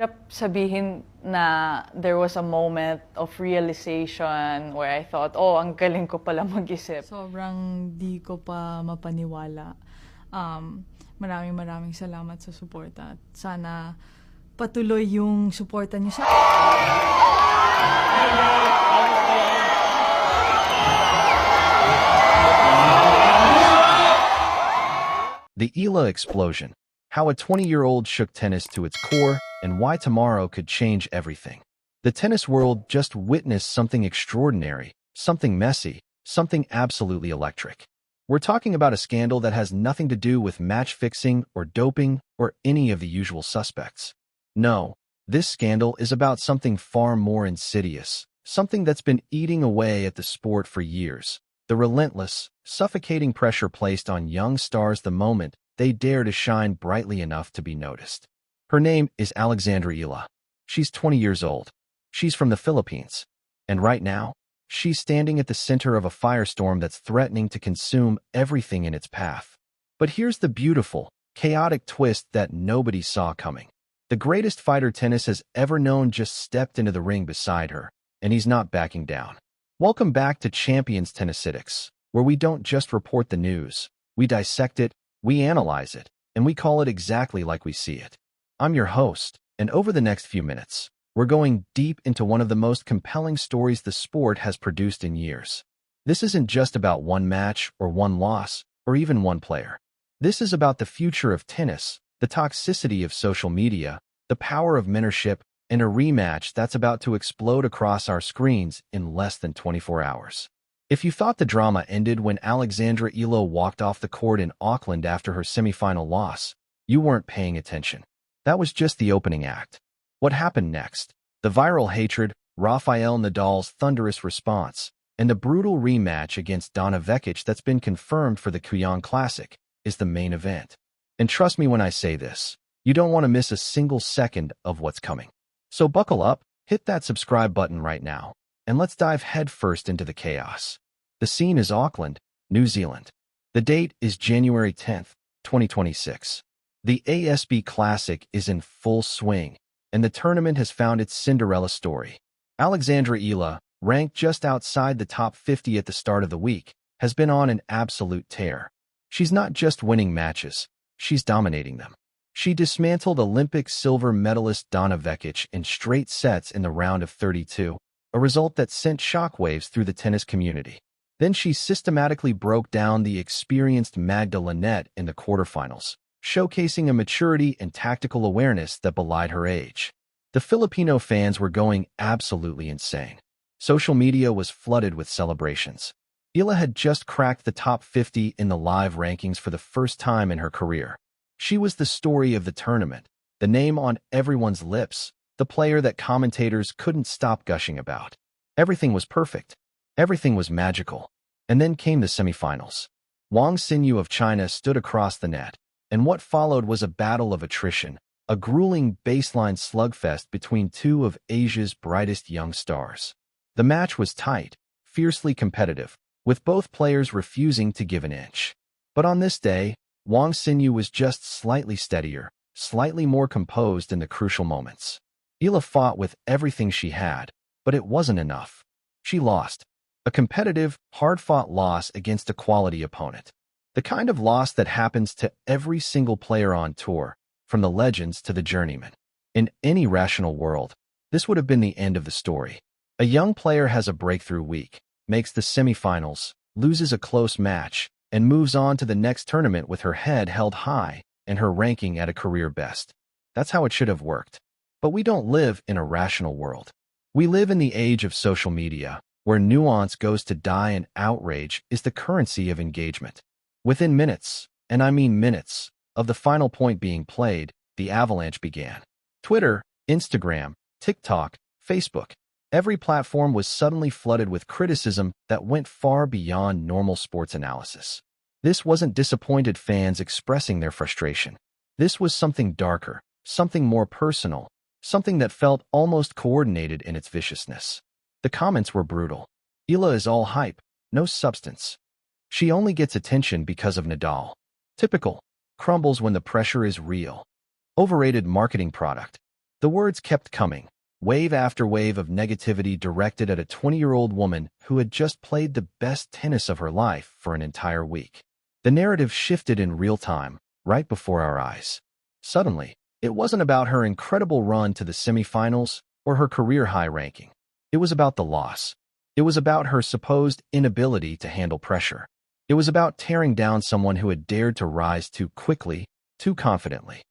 Hirap sabihin na there was a moment of realization where I thought, oh, ang galing ko pala mag-isip. Sobrang di ko pa mapaniwala. Maraming salamat sa suporta. At sana patuloy yung suporta niyo sa... The EALA explosion. How a 20-year-old shook tennis to its core and why tomorrow could change everything. The tennis world just witnessed something extraordinary, something messy, something absolutely electric. We're talking about a scandal that has nothing to do with match fixing or doping or any of the usual suspects. No, this scandal is about something far more insidious, something that's been eating away at the sport for years. The relentless, suffocating pressure placed on young stars the moment they dare to shine brightly enough to be noticed. Her name is Alexandra-EALA. She's 20 years old. She's from the Philippines. And right now, she's standing at the center of a firestorm that's threatening to consume everything in its path. But here's the beautiful, chaotic twist that nobody saw coming. The greatest fighter tennis has ever known just stepped into the ring beside her, and he's not backing down. Welcome back to Champions Tennisitics, where we don't just report the news. We dissect it, we analyze it, and we call it exactly like we see it. I'm your host, and over the next few minutes, we're going deep into one of the most compelling stories the sport has produced in years. This isn't just about one match or one loss or even one player. This is about the future of tennis, the toxicity of social media, the power of mentorship, and a rematch that's about to explode across our screens in less than 24 hours. If you thought the drama ended when Alexandra-EALA walked off the court in Auckland after her semifinal loss, you weren't paying attention. That was just the opening act. What happened next? The viral hatred, Rafael Nadal's thunderous response, and the brutal rematch against Donna Vekic that's been confirmed for the Kuang Classic is the main event. And trust me when I say this, you don't want to miss a single second of what's coming. So buckle up, hit that subscribe button right now, and let's dive headfirst into the chaos. The scene is Auckland, New Zealand. The date is January 10th, 2026. The ASB Classic is in full swing, and the tournament has found its Cinderella story. Alexandra-EALA, ranked just outside the top 50 at the start of the week, has been on an absolute tear. She's not just winning matches, she's dominating them. She dismantled Olympic silver medalist Donna Vekic in straight sets in the round of 32, a result that sent shockwaves through the tennis community. Then she systematically broke down the experienced Magda Linette in the quarterfinals, showcasing a maturity and tactical awareness that belied her age. The Filipino fans were going absolutely insane. Social media was flooded with celebrations. EALA had just cracked the top 50 in the live rankings for the first time in her career. She was the story of the tournament, the name on everyone's lips, the player that commentators couldn't stop gushing about. Everything was perfect. Everything was magical. And then came the semifinals. Wang Xinyu of China stood across the net, and what followed was a battle of attrition, a grueling baseline slugfest between two of Asia's brightest young stars. The match was tight, fiercely competitive, with both players refusing to give an inch. But on this day, Wang Xinyu was just slightly steadier, slightly more composed in the crucial moments. EALA fought with everything she had, but it wasn't enough. She lost. A competitive, hard-fought loss against a quality opponent. The kind of loss that happens to every single player on tour, from the legends to the journeyman. In any rational world, this would have been the end of the story. A young player has a breakthrough week, makes the semifinals, loses a close match, and moves on to the next tournament with her head held high and her ranking at a career best. That's how it should have worked. But we don't live in a rational world. We live in the age of social media, where nuance goes to die and outrage is the currency of engagement. Within minutes, and I mean minutes, of the final point being played, the avalanche began. Twitter, Instagram, TikTok, Facebook, every platform was suddenly flooded with criticism that went far beyond normal sports analysis. This wasn't disappointed fans expressing their frustration. This was something darker, something more personal, something that felt almost coordinated in its viciousness. The comments were brutal. EALA is all hype, no substance. She only gets attention because of Nadal. Typical. Crumbles when the pressure is real. Overrated marketing product. The words kept coming, wave after wave of negativity directed at a 20-year-old woman who had just played the best tennis of her life for an entire week. The narrative shifted in real time, right before our eyes. Suddenly, it wasn't about her incredible run to the semifinals or her career high ranking. It was about the loss. It was about her supposed inability to handle pressure. It was about tearing down someone who had dared to rise too quickly, too confidently.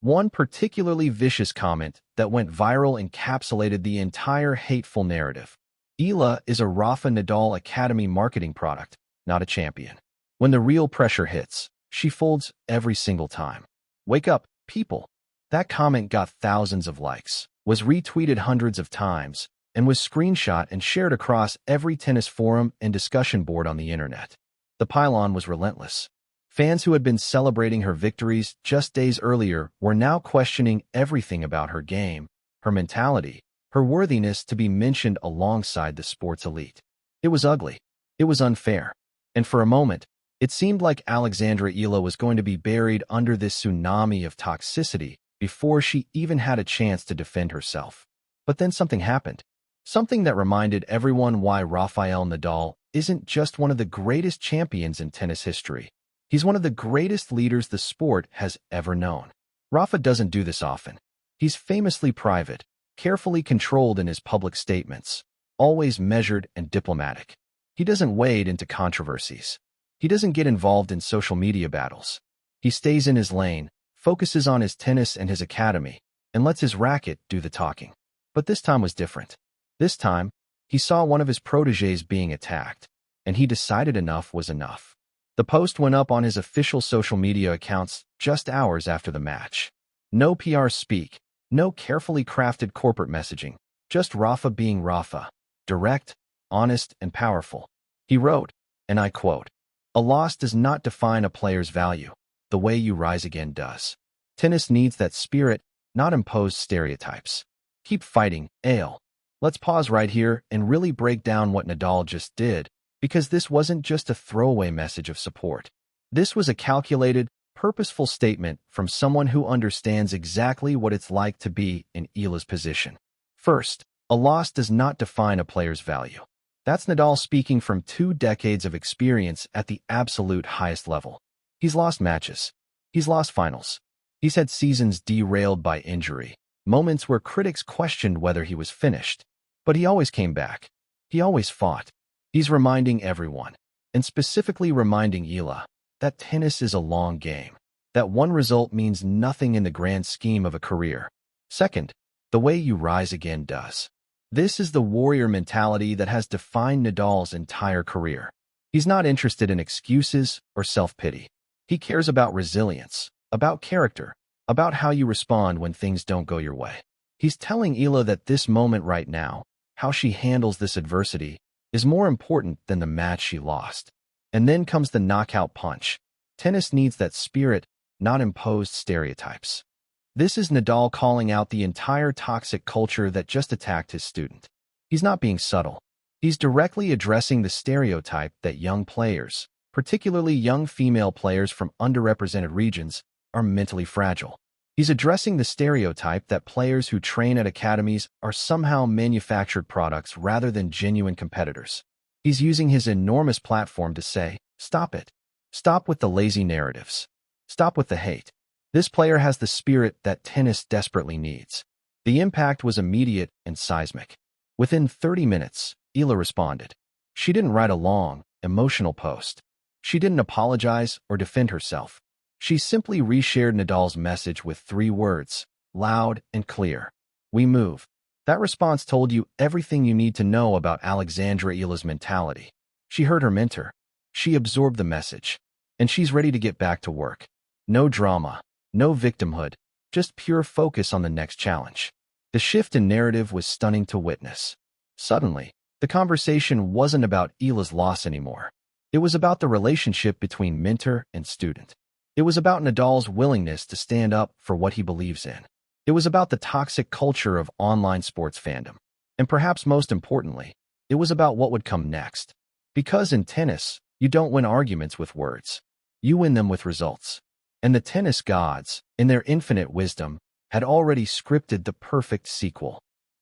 One particularly vicious comment that went viral encapsulated the entire hateful narrative. EALA is a Rafa Nadal Academy marketing product, not a champion. When the real pressure hits, she folds every single time. Wake up, people. That comment got thousands of likes, was retweeted hundreds of times, and was screenshot and shared across every tennis forum and discussion board on the internet. The pile-on was relentless. Fans who had been celebrating her victories just days earlier were now questioning everything about her game, her mentality, her worthiness to be mentioned alongside the sport's elite. It was ugly. It was unfair. And for a moment, it seemed like Alexandra-EALA was going to be buried under this tsunami of toxicity before she even had a chance to defend herself. But then something happened. Something that reminded everyone why Rafael Nadal isn't just one of the greatest champions in tennis history. He's one of the greatest leaders the sport has ever known. Rafa doesn't do this often. He's famously private, carefully controlled in his public statements, always measured and diplomatic. He doesn't wade into controversies. He doesn't get involved in social media battles. He stays in his lane, focuses on his tennis and his academy, and lets his racket do the talking. But this time was different. This time, he saw one of his protégés being attacked, and he decided enough was enough. The post went up on his official social media accounts just hours after the match. No PR speak, no carefully crafted corporate messaging, just Rafa being Rafa, direct, honest, and powerful. He wrote, and I quote, "A loss does not define a player's value. The way you rise again does. Tennis needs that spirit, not imposed stereotypes. Keep fighting, AL." Let's pause right here and really break down what Nadal just did, because this wasn't just a throwaway message of support. This was a calculated, purposeful statement from someone who understands exactly what it's like to be in EALA's position. First, a loss does not define a player's value. That's Nadal speaking from 2 decades of experience at the absolute highest level. He's lost matches. He's lost finals. He's had seasons derailed by injury, moments where critics questioned whether he was finished. But he always came back. He always fought. He's reminding everyone, and specifically reminding EALA, that tennis is a long game, that one result means nothing in the grand scheme of a career. Second, the way you rise again does. This is the warrior mentality that has defined Nadal's entire career. He's not interested in excuses or self-pity. He cares about resilience, about character, about how you respond when things don't go your way. He's telling EALA that this moment right now, how she handles this adversity, is more important than the match she lost. And then comes the knockout punch. Tennis needs that spirit, not imposed stereotypes. This is Nadal calling out the entire toxic culture that just attacked his student. He's not being subtle. He's directly addressing the stereotype that young players, particularly young female players from underrepresented regions, are mentally fragile. He's addressing the stereotype that players who train at academies are somehow manufactured products rather than genuine competitors. He's using his enormous platform to say, stop it. Stop with the lazy narratives. Stop with the hate. This player has the spirit that tennis desperately needs. The impact was immediate and seismic. Within 30 minutes, EALA responded. She didn't write a long, emotional post. She didn't apologize or defend herself. She simply reshared Nadal's message with 3 words, loud and clear. We move. That response told you everything you need to know about Alexandra-EALA's mentality. She heard her mentor. She absorbed the message. And she's ready to get back to work. No drama, no victimhood, just pure focus on the next challenge. The shift in narrative was stunning to witness. Suddenly, the conversation wasn't about EALA's loss anymore. It was about the relationship between mentor and student. It was about Nadal's willingness to stand up for what he believes in. It was about the toxic culture of online sports fandom. And perhaps most importantly, it was about what would come next. Because in tennis, you don't win arguments with words. You win them with results. And the tennis gods, in their infinite wisdom, had already scripted the perfect sequel.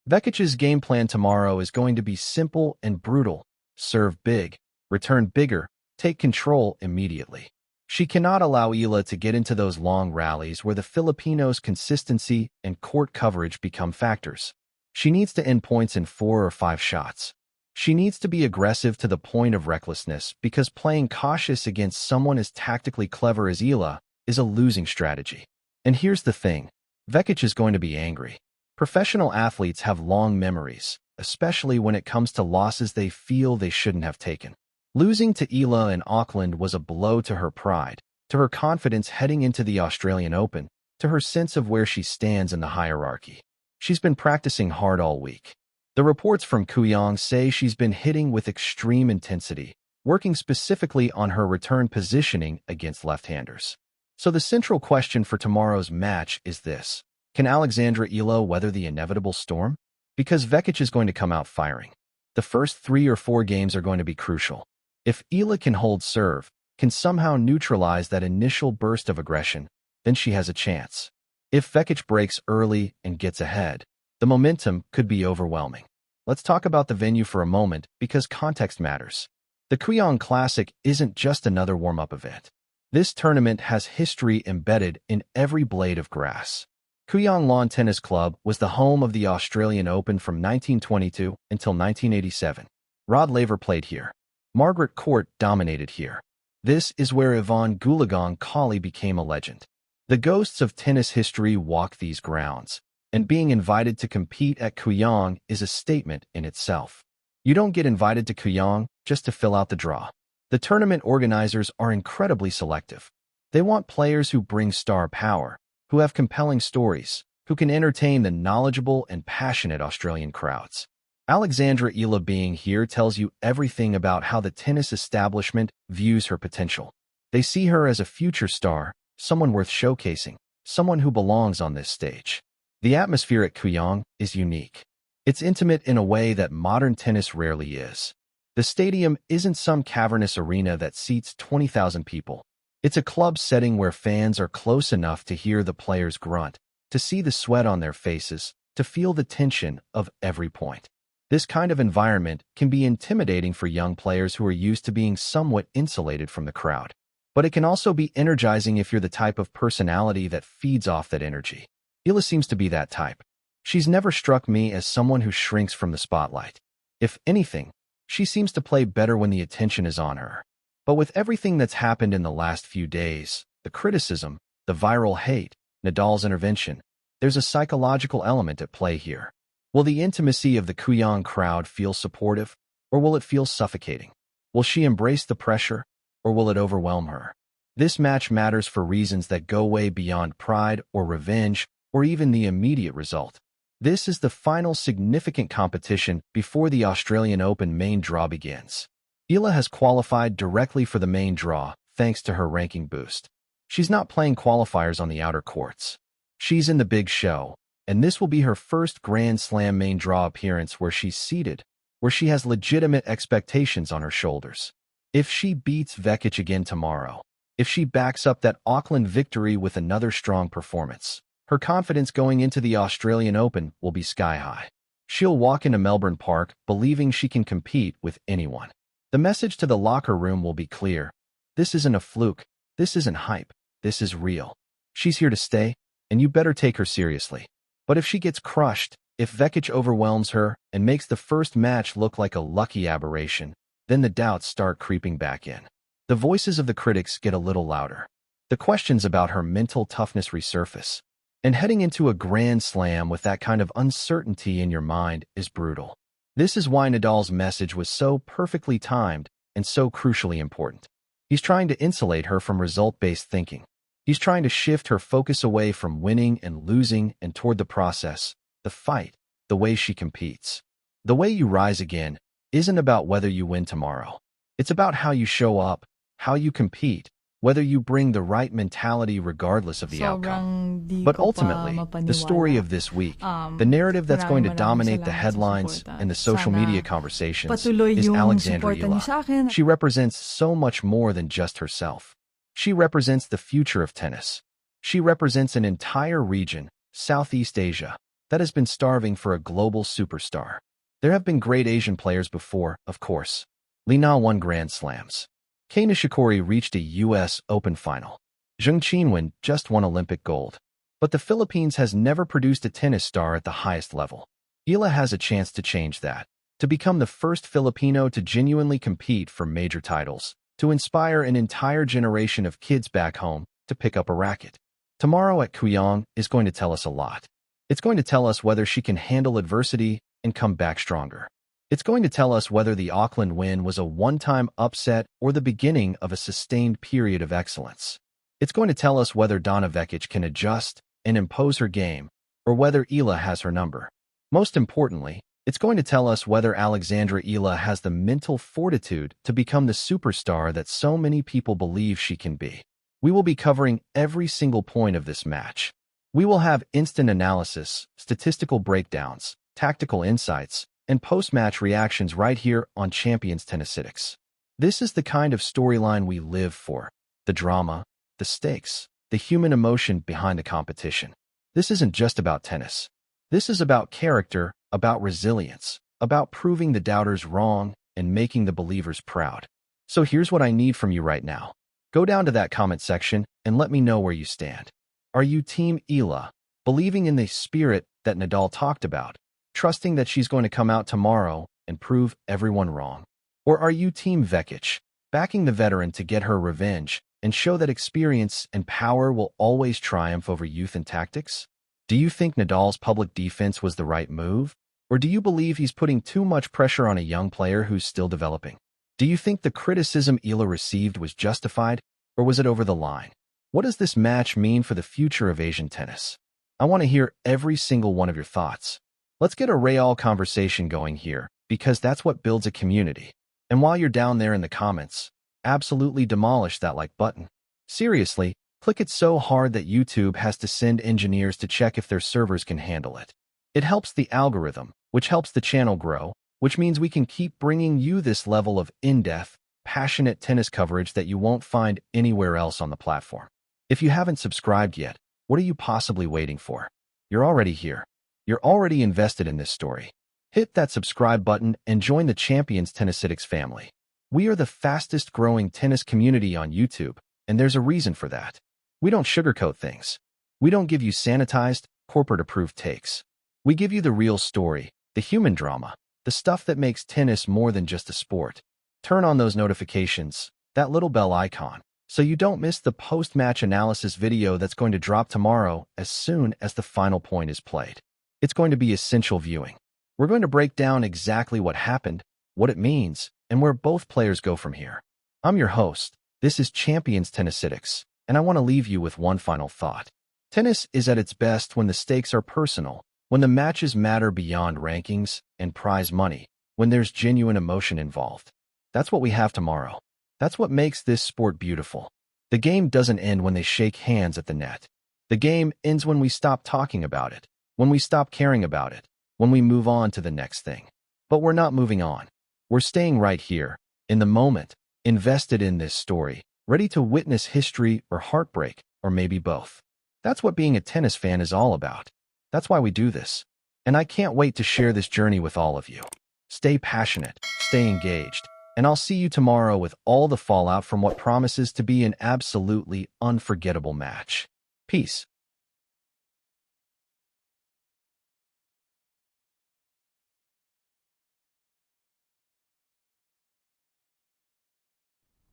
Vekic's game plan tomorrow is going to be simple and brutal. Serve big, return bigger, take control immediately. She cannot allow EALA to get into those long rallies where the Filipinos' consistency and court coverage become factors. She needs to end points in 4 or 5 shots. She needs to be aggressive to the point of recklessness because playing cautious against someone as tactically clever as EALA is a losing strategy. And here's the thing, Vekic is going to be angry. Professional athletes have long memories, especially when it comes to losses they feel they shouldn't have taken. Losing to EALA in Auckland was a blow to her pride, to her confidence heading into the Australian Open, to her sense of where she stands in the hierarchy. She's been practicing hard all week. The reports from Kuang say she's been hitting with extreme intensity, working specifically on her return positioning against left-handers. So the central question for tomorrow's match is this: can Alexandra EALA weather the inevitable storm? Because Vekic is going to come out firing. The first 3 or 4 games are going to be crucial. If EALA can hold serve, can somehow neutralize that initial burst of aggression, then she has a chance. If Vekic breaks early and gets ahead, the momentum could be overwhelming. Let's talk about the venue for a moment because context matters. The Kuang Classic isn't just another warm-up event. This tournament has history embedded in every blade of grass. Kuang Lawn Tennis Club was the home of the Australian Open from 1922 until 1987. Rod Laver played here. Margaret Court dominated here. This is where Yvonne Goolagong Collie became a legend. The ghosts of tennis history walk these grounds, and being invited to compete at Kuang is a statement in itself. You don't get invited to Kuang just to fill out the draw. The tournament organizers are incredibly selective. They want players who bring star power, who have compelling stories, who can entertain the knowledgeable and passionate Australian crowds. Alexandra EALA being here tells you everything about how the tennis establishment views her potential. They see her as a future star, someone worth showcasing, someone who belongs on this stage. The atmosphere at Kuang is unique. It's intimate in a way that modern tennis rarely is. The stadium isn't some cavernous arena that seats 20,000 people. It's a club setting where fans are close enough to hear the players grunt, to see the sweat on their faces, to feel the tension of every point. This kind of environment can be intimidating for young players who are used to being somewhat insulated from the crowd. But it can also be energizing if you're the type of personality that feeds off that energy. EALA seems to be that type. She's never struck me as someone who shrinks from the spotlight. If anything, she seems to play better when the attention is on her. But with everything that's happened in the last few days, the criticism, the viral hate, Nadal's intervention, there's a psychological element at play here. Will the intimacy of the Kuang crowd feel supportive, or will it feel suffocating? Will she embrace the pressure, or will it overwhelm her? This match matters for reasons that go way beyond pride or revenge, or even the immediate result. This is the final significant competition before the Australian Open main draw begins. EALA has qualified directly for the main draw thanks to her ranking boost. She's not playing qualifiers on the outer courts. She's in the big show, and this will be her first Grand Slam main draw appearance where she's seeded, where she has legitimate expectations on her shoulders. If she beats Vekic again tomorrow, if she backs up that Auckland victory with another strong performance, her confidence going into the Australian Open will be sky high. She'll walk into Melbourne Park believing she can compete with anyone. The message to the locker room will be clear. This isn't a fluke. This isn't hype. This is real. She's here to stay, and you better take her seriously. But if she gets crushed, if Vekic overwhelms her and makes the first match look like a lucky aberration, then the doubts start creeping back in. The voices of the critics get a little louder. The questions about her mental toughness resurface. And heading into a Grand Slam with that kind of uncertainty in your mind is brutal. This is why Nadal's message was so perfectly timed and so crucially important. He's trying to insulate her from result-based thinking. He's trying to shift her focus away from winning and losing and toward the process, the fight, the way she competes. The way you rise again isn't about whether you win tomorrow. It's about how you show up, how you compete, whether you bring the right mentality regardless of the outcome. But ultimately, the story of this week, the narrative that's going to dominate the headlines and the social media conversations is Alexandra EALA. She represents so much more than just herself. She represents the future of tennis. She represents an entire region, Southeast Asia, that has been starving for a global superstar. There have been great Asian players before, of course. Li Na won Grand Slams. Kei Nishikori reached a U.S. Open final. Zheng Qinwen just won Olympic gold. But the Philippines has never produced a tennis star at the highest level. EALA has a chance to change that, to become the first Filipino to genuinely compete for major titles, to inspire an entire generation of kids back home to pick up a racket. Tomorrow at Kuang is going to tell us a lot. It's going to tell us whether she can handle adversity and come back stronger. It's going to tell us whether the Auckland win was a one-time upset or the beginning of a sustained period of excellence. It's going to tell us whether Donna Vekic can adjust and impose her game, or whether EALA has her number. Most importantly, it's going to tell us whether Alexandra EALA has the mental fortitude to become the superstar that so many people believe she can be. We will be covering every single point of this match. We will have instant analysis, statistical breakdowns, tactical insights, and post-match reactions right here on Champions Tennisitics. This is the kind of storyline we live for. The drama, the stakes, the human emotion behind the competition. This isn't just about tennis. This is about character, about resilience, about proving the doubters wrong and making the believers proud. So here's what I need from you right now. Go down to that comment section and let me know where you stand. Are you Team EALA, believing in the spirit that Nadal talked about, trusting that she's going to come out tomorrow and prove everyone wrong? Or are you Team Vekic, backing the veteran to get her revenge and show that experience and power will always triumph over youth and tactics? Do you think Nadal's public defense was the right move? Or do you believe he's putting too much pressure on a young player who's still developing? Do you think the criticism EALA received was justified, or was it over the line? What does this match mean for the future of Asian tennis? I want to hear every single one of your thoughts. Let's get a real conversation going here, because that's what builds a community. And while you're down there in the comments, absolutely demolish that like button. Seriously, click it so hard that YouTube has to send engineers to check if their servers can handle it. It helps the algorithm, which helps the channel grow, which means we can keep bringing you this level of in-depth, passionate tennis coverage that you won't find anywhere else on the platform. If you haven't subscribed yet, what are you possibly waiting for? You're already here. You're already invested in this story. Hit that subscribe button and join the Champions Tennisitics family. We are the fastest growing tennis community on YouTube, and there's a reason for that. We don't sugarcoat things. We don't give you sanitized, corporate-approved takes. We give you the real story, the human drama, the stuff that makes tennis more than just a sport. Turn on those notifications, that little bell icon, so you don't miss the post-match analysis video that's going to drop tomorrow as soon as the final point is played. It's going to be essential viewing. We're going to break down exactly what happened, what it means, and where both players go from here. I'm your host. This is Champions Tennisitics, and I want to leave you with one final thought. Tennis is at its best when the stakes are personal, when the matches matter beyond rankings and prize money, when there's genuine emotion involved. That's what we have tomorrow. That's what makes this sport beautiful. The game doesn't end when they shake hands at the net. The game ends when we stop talking about it, when we stop caring about it, when we move on to the next thing. But we're not moving on. We're staying right here, in the moment, invested in this story, ready to witness history or heartbreak, or maybe both. That's what being a tennis fan is all about. That's why we do this. And I can't wait to share this journey with all of you. Stay passionate, stay engaged, and I'll see you tomorrow with all the fallout from what promises to be an absolutely unforgettable match. Peace.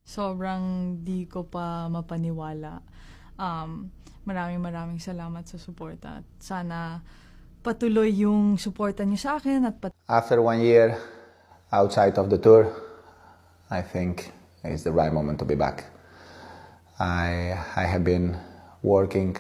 Sobrang di ko pa mapaniwala. Maraming salamat sa suporta. At sana patuloy yung suporta niyo sa akin at After 1 year outside of the tour, I think it's the right moment to be back. I have been working